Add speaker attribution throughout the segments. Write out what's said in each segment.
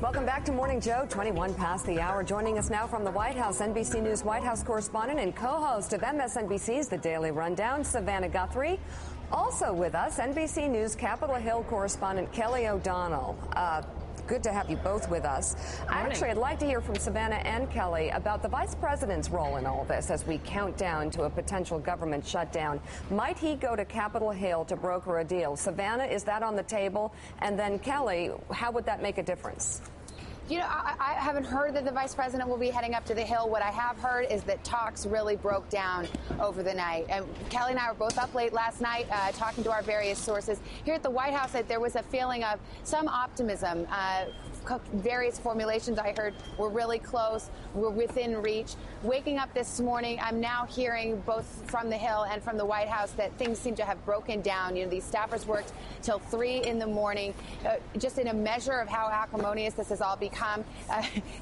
Speaker 1: Welcome back to Morning Joe, 21 past the hour. Joining us now from the White House, NBC News White House correspondent and co-host of MSNBC's The Daily Rundown, Savannah Guthrie. Also with us, NBC News Capitol Hill correspondent Kelly O'Donnell. Good to have you both with us. Actually, I'd like to hear from Savannah and Kelly about the vice president's role in all this as we count down to a potential government shutdown. Might he go to Capitol Hill to broker a deal? Savannah, is that on the table? And then, Kelly, how would that make a difference?
Speaker 2: You know, I haven't heard that the vice president will be heading up to the Hill. What I have heard is that talks really broke down over the night. And Kelly and I were both up late last night talking to our various sources here at the White House that there was a feeling of some optimism. Various formulations I heard were really close, were within reach. Waking up this morning, I'm now hearing both from the Hill and from the White House that things seem to have broken down. You know, these staffers worked till 3 in the morning, just in a measure of how acrimonious this has all become.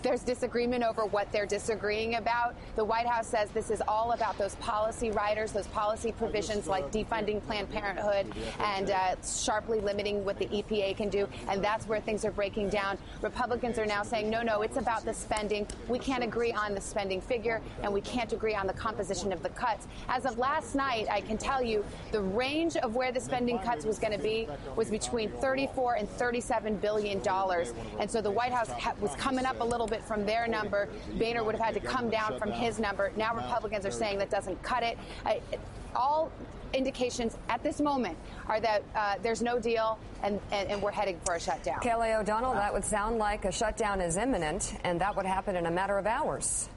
Speaker 2: There's disagreement over what they're disagreeing about. The White House says this is all about those policy riders, those policy provisions like defunding Planned Parenthood and sharply limiting what the EPA can do. And that's where things are breaking down. Republicans are now saying, no, it's about the spending. We can't agree on the spending figure, and we can't agree on the composition of the cuts. As of last night, I can tell you the range of where the spending cuts was going to be was between $34 and $37 billion. And so the White House was coming up a little bit from their number. Boehner would have had to come down from his number. Now Republicans are saying that doesn't cut it. All indications at this moment are that there's no deal and we're heading for a shutdown.
Speaker 1: Kelly O'Donnell, that would sound like a shutdown is imminent, and that would happen in a matter of hours.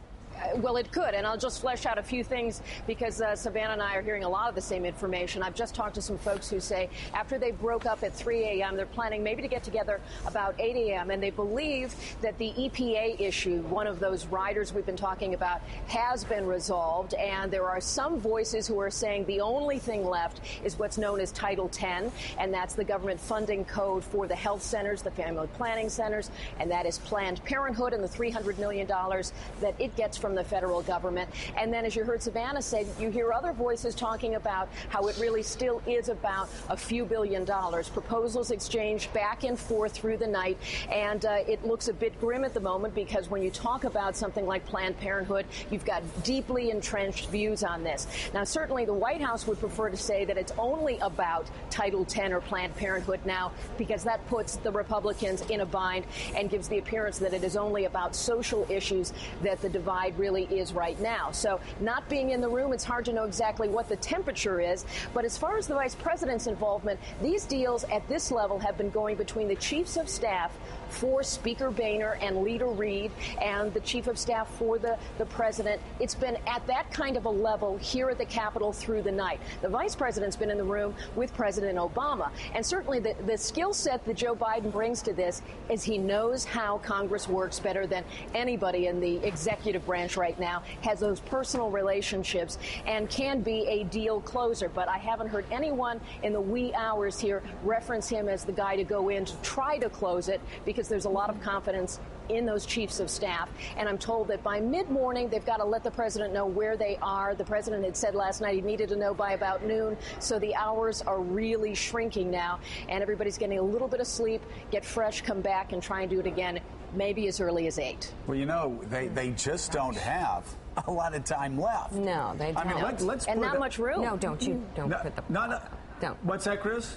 Speaker 3: Well, it could, and I'll just flesh out a few things because Savannah and I are hearing a lot of the same information. I've just talked to some folks who say after they broke up at 3 a.m., they're planning maybe to get together about 8 a.m., and they believe that the EPA issue, one of those riders we've been talking about, has been resolved, and there are some voices who are saying the only thing left is what's known as Title 10, and that's the government funding code for the health centers, the family planning centers, and that is Planned Parenthood and the $300 million that it gets from the federal government. And then, as you heard Savannah say, you hear other voices talking about how it really still is about a few $billion. Proposals exchanged back and forth through the night, and it looks a bit grim at the moment because when you talk about something like Planned Parenthood, you've got deeply entrenched views on this. Now, certainly the White House would prefer to say that it's only about Title 10 or Planned Parenthood now because that puts the Republicans in a bind and gives the appearance that it is only about social issues that the divide really is right now. So not being in the room, it's hard to know exactly what the temperature is. But as far as the vice president's involvement, these deals at this level have been going between the chiefs of staff for Speaker Boehner and Leader Reid and the chief of staff for the president. It's been at that kind of a level here at the Capitol through the night. The vice president's been in the room with President Obama. And certainly the skill set that Joe Biden brings to this is he knows how Congress works better than anybody in the executive branch right now, has those personal relationships and can be a deal closer. But I haven't heard anyone in the wee hours here reference him as the guy to go in to try to close it because there's a lot of confidence in those chiefs of staff. And I'm told that by mid-morning, they've got to let the president know where they are. The president had said last night he needed to know by about noon. So the hours are really shrinking now. And everybody's getting a little bit of sleep, get fresh, come back and try and do it again, maybe as early as 8.
Speaker 4: Well, you know, they just don't have a lot of time left.
Speaker 1: No, they don't.
Speaker 4: I mean, let's
Speaker 3: and not much room.
Speaker 1: No, don't put the...
Speaker 4: Don't. What's that, Chris?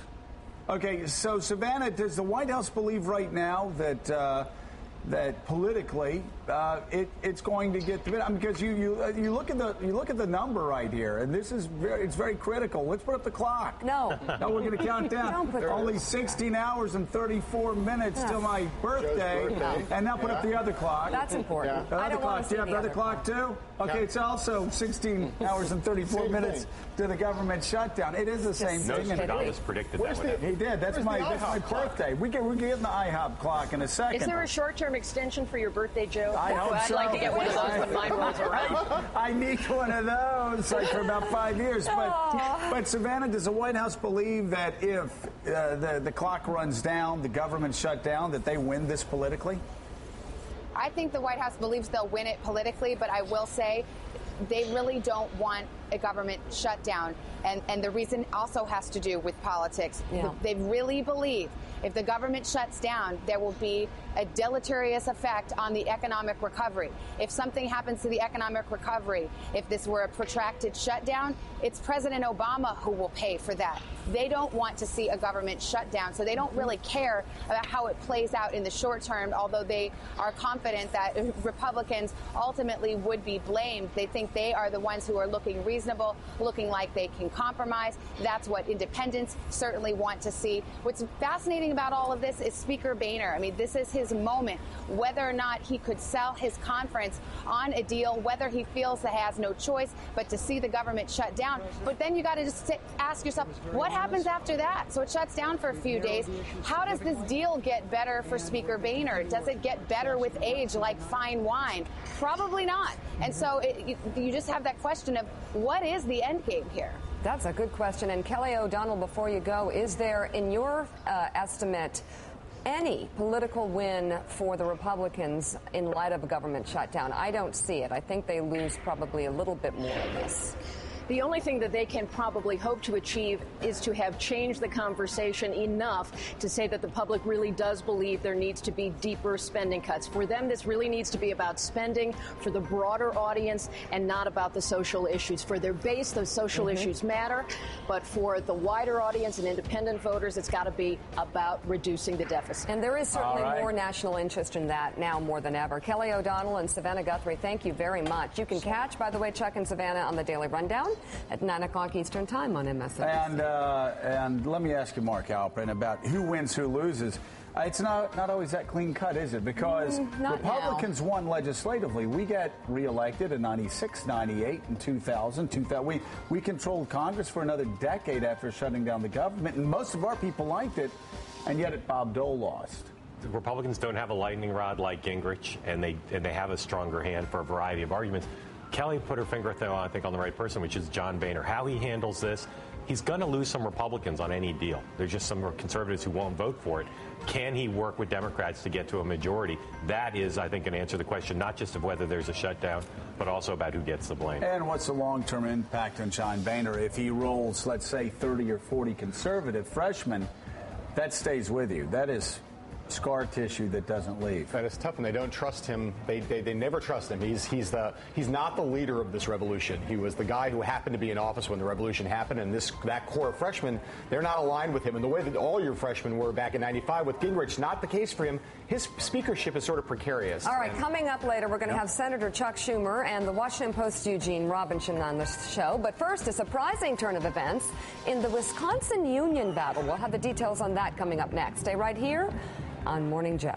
Speaker 4: Okay, so Savannah, does the White House believe right now that that politically it's going to get because you look at the number right here, and this is very critical. Let's put up the clock.
Speaker 1: No,
Speaker 4: we're going to count down.
Speaker 1: Don't put
Speaker 4: only 16 hours and 34 minutes till my birthday, and now put up the other clock.
Speaker 1: That's important.
Speaker 4: The other clock. Do you have the other clock too? Okay, it's also 16 hours and 34 minutes to the government shutdown. It is the same thing.
Speaker 5: Nostradamus predicted that would happen.
Speaker 4: He did. That's my birthday. We get the IHOP clock in a second.
Speaker 3: Is there a short-term extension for your birthday, Joe?
Speaker 4: I'd
Speaker 3: like to get one of those when mine rolls around.
Speaker 4: I need one of those for about 5 years. But Savannah, does the White House believe that if the clock runs down, the government shut down, that they win this politically?
Speaker 2: I think the White House believes they'll win it politically, but I will say they really don't want a government shutdown. And the reason also has to do with politics.
Speaker 1: Yeah.
Speaker 2: They really believe If the government shuts down, there will be a deleterious effect on the economic recovery. If something happens to the economic recovery, if this were a protracted shutdown, it's President Obama who will pay for that. They don't want to see a government shutdown, so they don't really care about how it plays out in the short term, although they are confident that Republicans ultimately would be blamed. They think they are the ones who are looking reasonable, looking like they can compromise. That's what independents certainly want to see. What's fascinating about all of this is Speaker Boehner. I mean, this is his moment. Whether or not he could sell his conference on a deal, whether he feels that he has no choice but to see the government shut down. But then you got to just ask yourself, what happens after that? So it shuts down for a few days. How does this deal get better for Speaker Boehner? Does it get better with age like fine wine? Probably not. And so you just have that question of what is the end game here?
Speaker 1: That's a good question. And Kelly O'Donnell, before you go, is there, in your estimate, any political win for the Republicans in light of a government shutdown? I don't see it. I think they lose probably a little bit more of this.
Speaker 3: The only thing that they can probably hope to achieve is to have changed the conversation enough to say that the public really does believe there needs to be deeper spending cuts. For them, this really needs to be about spending for the broader audience and not about the social issues. For their base, those social issues matter, but for the wider audience and independent voters, it's got to be about reducing the deficit.
Speaker 1: And there is certainly more national interest in that now more than ever. Kelly O'Donnell and Savannah Guthrie, thank you very much. You can catch, by the way, Chuck and Savannah on the Daily Rundown at 9 o'clock Eastern Time on MSNBC.
Speaker 4: And let me ask you, Mark Alprin, about who wins, who loses. It's not always that clean cut, is it? Because Republicans won legislatively. We got reelected in 96, 98, and 2000. We controlled Congress for another decade after shutting down the government, and most of our people liked it, and yet Bob Dole lost.
Speaker 5: The Republicans don't have a lightning rod like Gingrich, and they have a stronger hand for a variety of arguments. Kelly put her finger, I think, on the right person, which is John Boehner. How he handles this, he's going to lose some Republicans on any deal. There's just some conservatives who won't vote for it. Can he work with Democrats to get to a majority? That is, I think, an answer to the question, not just of whether there's a shutdown, but also about who gets the blame.
Speaker 4: And what's the long-term impact on John Boehner if he rolls, let's say, 30 or 40 conservative freshmen? That stays with you. That is scar tissue that doesn't leave.
Speaker 6: That is tough, and they don't trust him. They never trust him. He's not the leader of this revolution. He was the guy who happened to be in office when the revolution happened, and that core of freshmen, they're not aligned with him in the way that all your freshmen were back in '95. With Gingrich, not the case for him. His speakership is sort of precarious.
Speaker 1: All right, coming up later, we're going to have Senator Chuck Schumer and the Washington Post's Eugene Robinson on the show. But first, a surprising turn of events in the Wisconsin union battle. We'll have the details on that coming up next. Stay right here on Morning Joe.